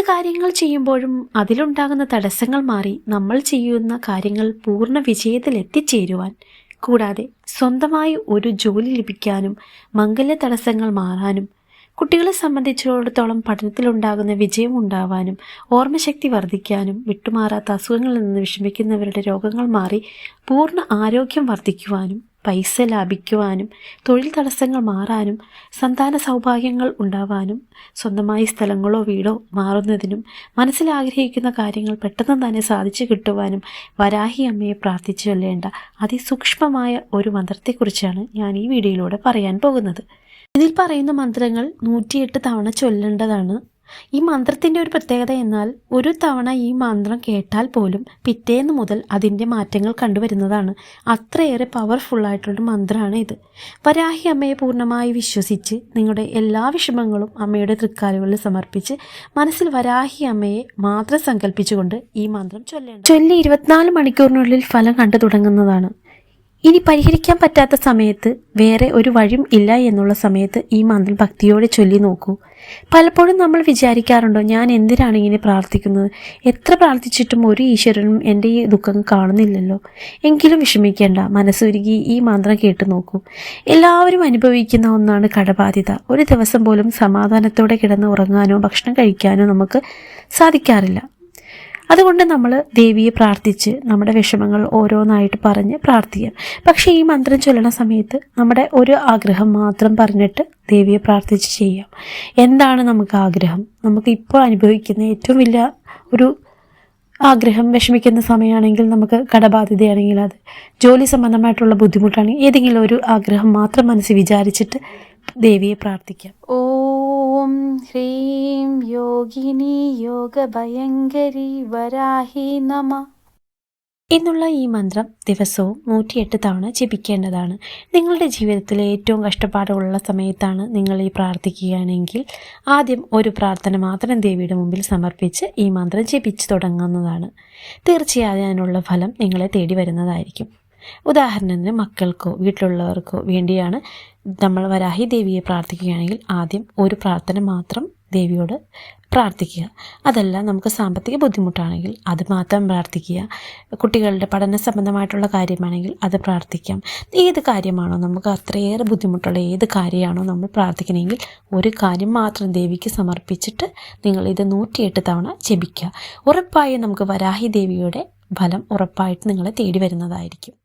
കാര്യങ്ങൾ ചെയ്യുമ്പോഴും അതിലുണ്ടാകുന്ന തടസ്സങ്ങൾ മാറി നമ്മൾ ചെയ്യുന്ന കാര്യങ്ങൾ പൂർണ്ണ വിജയത്തിൽ എത്തിച്ചേരുവാൻ, കൂടാതെ സ്വന്തമായി ഒരു ജോലി ലഭിക്കാനും മംഗല്യ തടസ്സങ്ങൾ മാറാനും, കുട്ടികളെ സംബന്ധിച്ചിടത്തോളം പഠനത്തിലുണ്ടാകുന്ന വിജയം ഉണ്ടാവാനും, ഓർമ്മശക്തി വർദ്ധിക്കാനും, വിട്ടുമാറാത്ത അസുഖങ്ങളിൽ നിന്ന് വിഷമിക്കുന്നവരുടെ രോഗങ്ങൾ മാറി പൂർണ്ണ ആരോഗ്യം വർദ്ധിക്കുവാനും, പൈസ ലാഭിക്കുവാനും, തൊഴിൽ തടസ്സങ്ങൾ മാറാനും, സന്താന സൗഭാഗ്യങ്ങൾ ഉണ്ടാവാനും, സ്വന്തമായി സ്ഥലങ്ങളോ വീടോ മാറുന്നതിനും, മനസ്സിലാഗ്രഹിക്കുന്ന കാര്യങ്ങൾ പെട്ടെന്ന് തന്നെ സാധിച്ചു കിട്ടുവാനും വരാഹി അമ്മയെ പ്രാർത്ഥിച്ചു ചൊല്ലേണ്ട അതിസൂക്ഷ്മമായ ഒരു മന്ത്രത്തെക്കുറിച്ചാണ് ഞാൻ ഈ വീഡിയോയിലൂടെ പറയാൻ പോകുന്നത്. ഇതിൽ പറയുന്ന മന്ത്രങ്ങൾ 108 തവണ ചൊല്ലേണ്ടതാണ്. ഈ മന്ത്രത്തിൻ്റെ ഒരു പ്രത്യേകത എന്നാൽ ഒരു തവണ ഈ മന്ത്രം കേട്ടാൽ പോലും പിറ്റേന്ന് മുതൽ അതിൻ്റെ മാറ്റങ്ങൾ കണ്ടുവരുന്നതാണ്. അത്രയേറെ പവർഫുള്ളായിട്ടുള്ള മന്ത്രമാണ് ഇത്. വരാഹി അമ്മയെ പൂർണ്ണമായി വിശ്വസിച്ച് നിങ്ങളുടെ എല്ലാ വിഷമങ്ങളും അമ്മയുടെ തൃക്കാലുകളിൽ സമർപ്പിച്ച് മനസ്സിൽ വരാഹി അമ്മയെ മാത്രം സങ്കല്പിച്ചുകൊണ്ട് ഈ മന്ത്രം ചൊല്ലി 24 മണിക്കൂറിനുള്ളിൽ ഫലം കണ്ടു തുടങ്ങുന്നതാണ്. ഇനി പരിഹരിക്കാൻ പറ്റാത്ത സമയത്ത്, വേറെ ഒരു വഴിയും ഇല്ല എന്നുള്ള സമയത്ത് ഈ മന്ത്രം ഭക്തിയോടെ ചൊല്ലി നോക്കൂ. പലപ്പോഴും നമ്മൾ വിചാരിക്കാറുണ്ടോ, ഞാൻ എന്തിനാണ് ഇങ്ങനെ പ്രാർത്ഥിക്കുന്നത്, എത്ര പ്രാർത്ഥിച്ചിട്ടും ഒരു ഈശ്വരനും എൻ്റെ ഈ ദുഃഖം കാണുന്നില്ലല്ലോ. എങ്കിലും വിഷമിക്കേണ്ട, മനസ്സുരുകി ഈ മന്ത്രം കേട്ടു നോക്കൂ. എല്ലാവരും അനുഭവിക്കുന്ന ഒന്നാണ് കടബാധ്യത. ഒരു ദിവസം പോലും സമാധാനത്തോടെ കിടന്ന് ഉറങ്ങാനോ ഭക്ഷണം കഴിക്കാനോ നമുക്ക് സാധിക്കാറില്ല. അതുകൊണ്ട് നമ്മൾ ദേവിയെ പ്രാർത്ഥിച്ച് നമ്മുടെ വിഷമങ്ങൾ ഓരോന്നായിട്ട് പറഞ്ഞ് പ്രാർത്ഥിക്കാം. പക്ഷേ ഈ മന്ത്രം ചൊല്ലണ സമയത്ത് നമ്മുടെ ഒരു ആഗ്രഹം മാത്രം പറഞ്ഞിട്ട് ദേവിയെ പ്രാർത്ഥിച്ച് ചെയ്യാം. എന്താണ് നമുക്ക് ആഗ്രഹം? നമുക്ക് ഇപ്പോൾ അനുഭവിക്കുന്ന ഏറ്റവും വലിയ ഒരു ആഗ്രഹം, വിഷമിക്കുന്ന സമയമാണെങ്കിൽ, നമുക്ക് കടബാധ്യതയാണെങ്കിൽ, അത് ജോലി സംബന്ധമായിട്ടുള്ള ബുദ്ധിമുട്ടാണെങ്കിൽ, ഏതെങ്കിലും ഒരു ആഗ്രഹം മാത്രം മനസ്സിൽ വിചാരിച്ചിട്ട് ദേവിയെ പ്രാർത്ഥിക്കാം. ഓം ഹ്രീം യോഗിനി യോഗഭയങ്കരി വരാഹി നമ എന്നുള്ള ഈ മന്ത്രം ദിവസവും 108 തവണ ജപിക്കേണ്ടതാണ്. നിങ്ങളുടെ ജീവിതത്തിലെ ഏറ്റവും കഷ്ടപ്പാടുള്ള സമയത്താണ് നിങ്ങൾ ഈ പ്രാർത്ഥിക്കുകയാണെങ്കിൽ ആദ്യം ഒരു പ്രാർത്ഥന മാത്രം ദേവിയുടെ മുമ്പിൽ സമർപ്പിച്ച് ഈ മന്ത്രം ജപിച്ചു തുടങ്ങുന്നതാണ്. തീർച്ചയായും അതിനുള്ള ഫലം നിങ്ങളെ തേടി വരുന്നതായിരിക്കും. ഉദാഹരണത്തിന് മക്കൾക്കോ വീട്ടിലുള്ളവർക്കോ വേണ്ടിയാണ് നമ്മൾ വരാഹി ദേവിയെ പ്രാർത്ഥിക്കുകയാണെങ്കിൽ ആദ്യം ഒരു പ്രാർത്ഥന മാത്രം ദേവിയോട് പ്രാർത്ഥിക്കുക. അതല്ല, നമുക്ക് സാമ്പത്തിക ബുദ്ധിമുട്ടാണെങ്കിൽ അത് മാത്രം പ്രാർത്ഥിക്കുക. കുട്ടികളുടെ പഠന സംബന്ധമായിട്ടുള്ള കാര്യമാണെങ്കിൽ അത് പ്രാർത്ഥിക്കാം. ഏത് കാര്യമാണോ നമുക്ക് അത്രയേറെ ബുദ്ധിമുട്ടുള്ള ഏത് കാര്യമാണോ നമ്മൾ പ്രാർത്ഥിക്കണമെങ്കിൽ ഒരു കാര്യം മാത്രം ദേവിക്ക് സമർപ്പിച്ചിട്ട് നിങ്ങളിത് 108 തവണ ജപിക്കുക. ഉറപ്പായും നമുക്ക് വരാഹി ദേവിയുടെ ഫലം ഉറപ്പായിട്ട് നിങ്ങളെ തേടി വരുന്നതായിരിക്കും.